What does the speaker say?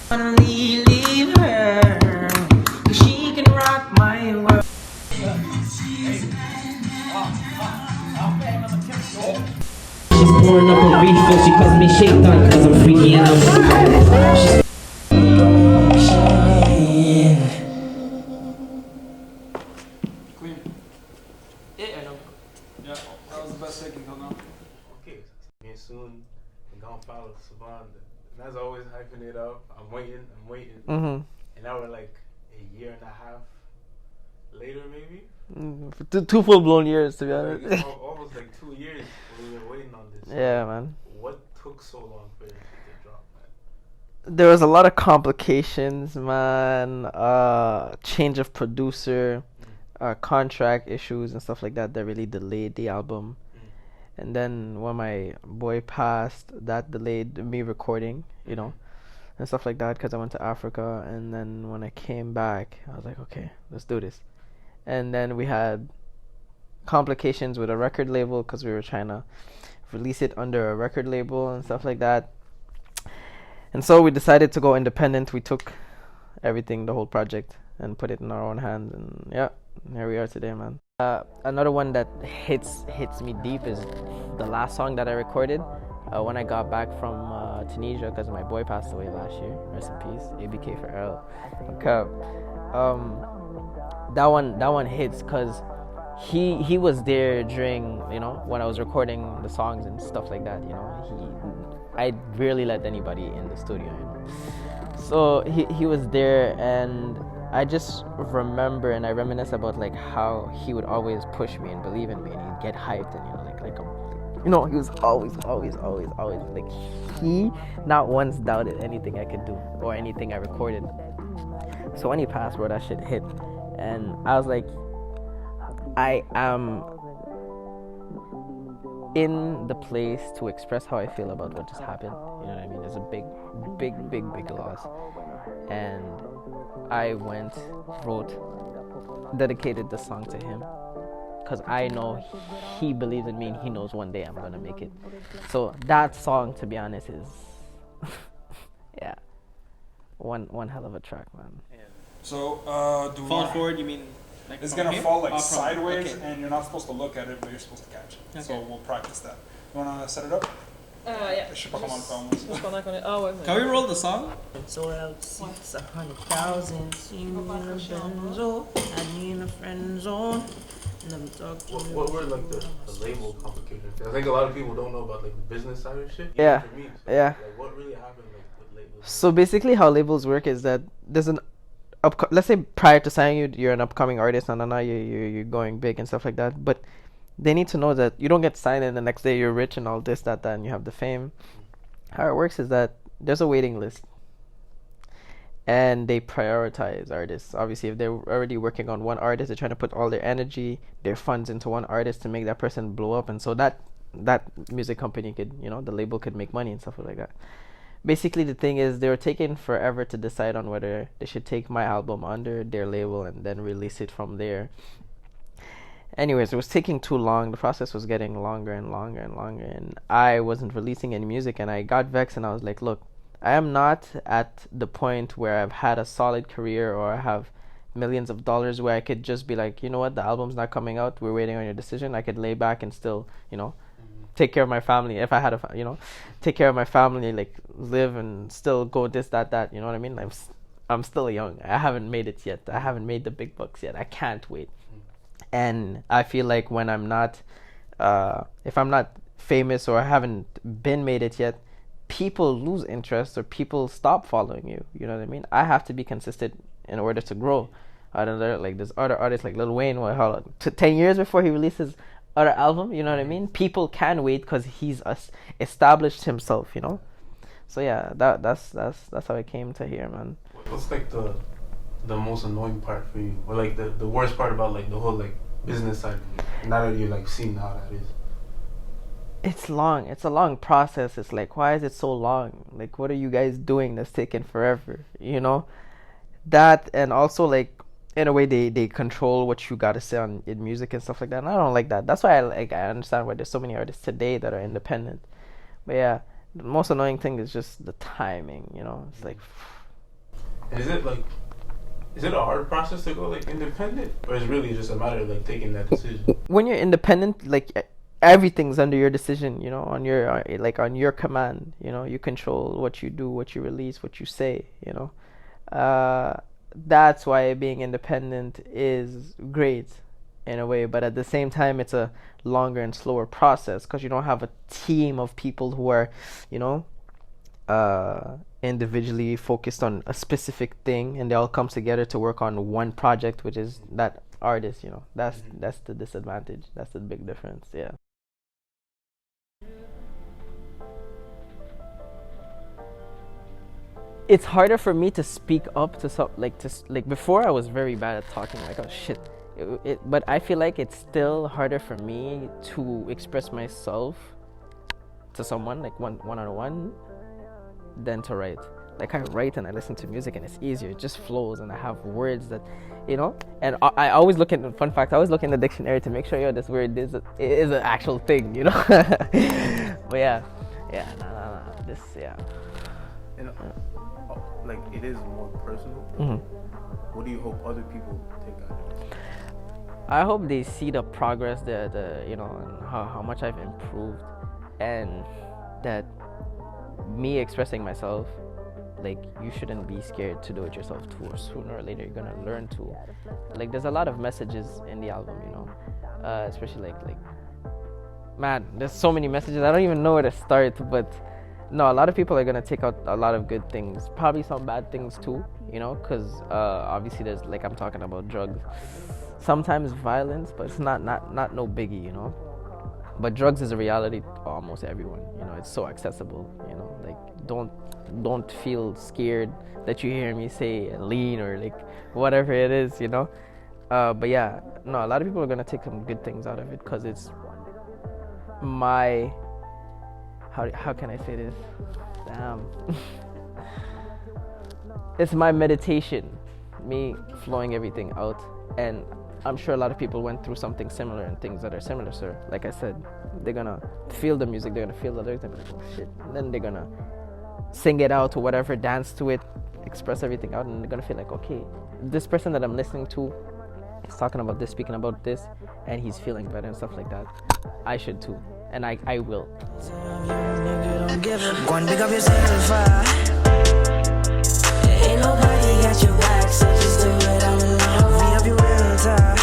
Leave her, she can rock my world. She's pouring up a refill, she calls me Shaitan cause I'm freaky and I'm Clean. Yeah, I know. Yeah, that was the best take until now. Okay, me soon, I'm gonna follow Savon. And as always, hyping it up. I'm waiting. Mm-hmm. And now we're like a year and a half later, maybe. Two full-blown years, to be Like, honest. it's almost like 2 years we were waiting on this. Yeah, man. What took so long for it to drop, man? There was a lot of complications, man. Change of producer, contract issues and stuff like that really delayed the album. And then when my boy passed, that delayed me recording, you know, and stuff like that because I went to Africa. And then when I came back, I was like, okay, let's do this. And then we had complications with a record label because we were trying to release it under a record label and stuff like that. And so we decided to go independent. We took everything, the whole project, and put it in our own hands. And yeah, here we are today, man. Another one that hits me deep is the last song that I recorded when I got back from Tunisia because my boy passed away last year. Rest in peace, ABK for Earl. Okay. That one hits because he was there during, you know, when I was recording the songs and stuff like that. You know, I rarely let anybody in the studio, you know. So he was there, and I just remember and I reminisce about like how he would always push me and believe in me, and he'd get hyped, and he was always like, he not once doubted anything I could do or anything I recorded. So when he passed, bro, that shit hit, and I was like, I am in the place to express how I feel about what just happened. You know what I mean? It's a big loss, and I dedicated the song to him because I know he believes in me and he knows one day I'm gonna make it. So that song, to be honest, is yeah, one hell of a track, man. So, do we Fall forward, you mean? Like it's from gonna here? fall like Oh, from- sideways, okay. and you're not supposed to look at it, but you're supposed to catch it. So Okay. we'll practice that. You wanna set it up? Yeah. Je sais pas comment le faire, moi. Juste pendant qu'on est... Ah ouais. Can we roll the song? Sold out seats, 100,000. Seen me in a benzo, had me in a friend zone. Never talked to me. What were like the label complications? I think a lot of people don't know about like the business side of shit. Yeah. Even for me, so, Yeah. Like, what really happened like with labels? So basically, how labels work is that there's an let's say prior to signing you, you're an upcoming artist, and now you're going big and stuff like that. But they need to know that you don't get signed and the next day you're rich and all this, that, and you have the fame. How it works is that there's a waiting list, and they prioritize artists. Obviously, if they're already working on one artist, they're trying to put all their energy, their funds into one artist to make that person blow up, and so that music company could, you know, the label could make money and stuff like that. Basically, the thing is, they were taking forever to decide on whether they should take my album under their label and then release it from there. Anyways, it was taking too long. The process was getting longer and longer and longer, and I wasn't releasing any music, and I got vexed, and I was like, look, I am not at the point where I've had a solid career or I have millions of dollars where I could just be like, you know what, the album's not coming out, we're waiting on your decision. I could lay back and still, you know, take care of my family. If I had take care of my family, like live and still go this, that, you know what I mean? I'm still young. I haven't made it yet. I haven't made the big bucks yet. I can't wait. And I feel like when I'm not, if I'm not famous or I haven't been made it yet, people lose interest or people stop following you. You know what I mean? I have to be consistent in order to grow. Like there's other artists like Lil Wayne, 10 years before he releases other album, you know what I mean? People can wait because he's established himself, you know. So yeah, that's how I came to here, man. What's like the most annoying part for you, or like the worst part about like the whole like business side of it? Now that you're like seeing how that is. It's long. It's a long process. It's like, why is it so long? Like, what are you guys doing that's taking forever? You know, that, and also like in a way they control what you gotta say on in music and stuff like that. And I don't like that. That's why I understand why there's so many artists today that are independent. But yeah, the most annoying thing is just the timing. You know, it's like. Is it a hard process to go like independent, or is it really just a matter of like taking that decision? When you're independent, like everything's under your decision. You know, on your on your command. You know, you control what you do, what you release, what you say. You know. That's why being independent is great in a way, but at the same time it's a longer and slower process because you don't have a team of people who are, you know, individually focused on a specific thing, and they all come together to work on one project, which is that artist. You know, that's the disadvantage. That's the big difference. Yeah. It's harder for me to speak up to some like before I was very bad at talking, like, oh shit, but I feel like it's still harder for me to express myself to someone like one-on-one than to write. Like I write and I listen to music and it's easier, it just flows, and I have words that, you know, and I always look at, fun fact, I always look in the dictionary to make sure, yo, this word is an actual thing, you know. But yeah, this, yeah. And, like it is more personal. Mm-hmm. What do you hope other people take out of it? I hope they see the progress, the you know, and how much I've improved, and that me expressing myself, like, you shouldn't be scared to do it yourself too, or sooner or later you're gonna learn to. Like, there's a lot of messages in the album, you know, especially like man, there's so many messages, I don't even know where to start, but no, a lot of people are gonna take out a lot of good things, probably some bad things too, you know, because obviously there's, like, I'm talking about drugs, sometimes violence, but it's not no biggie, you know. But drugs is a reality to almost everyone, you know. It's so accessible, you know. Like, don't feel scared that you hear me say lean or like whatever it is, you know. But yeah, no, a lot of people are gonna take some good things out of it because it's my, how can I say this? Damn. It's my meditation, me flowing everything out, and I'm sure a lot of people went through something similar and things that are similar. So, like I said, they're gonna feel the music, they're gonna feel the lyrics, they're like, oh shit, and then they're gonna sing it out or whatever, dance to it, express everything out, and they're gonna feel like, okay, this person that I'm listening to is talking about this, speaking about this, and he's feeling better and stuff like that. I should too, and I will. Go and pick up yourself, ain't nobody got your back, so just do it all alone. Be up your real time.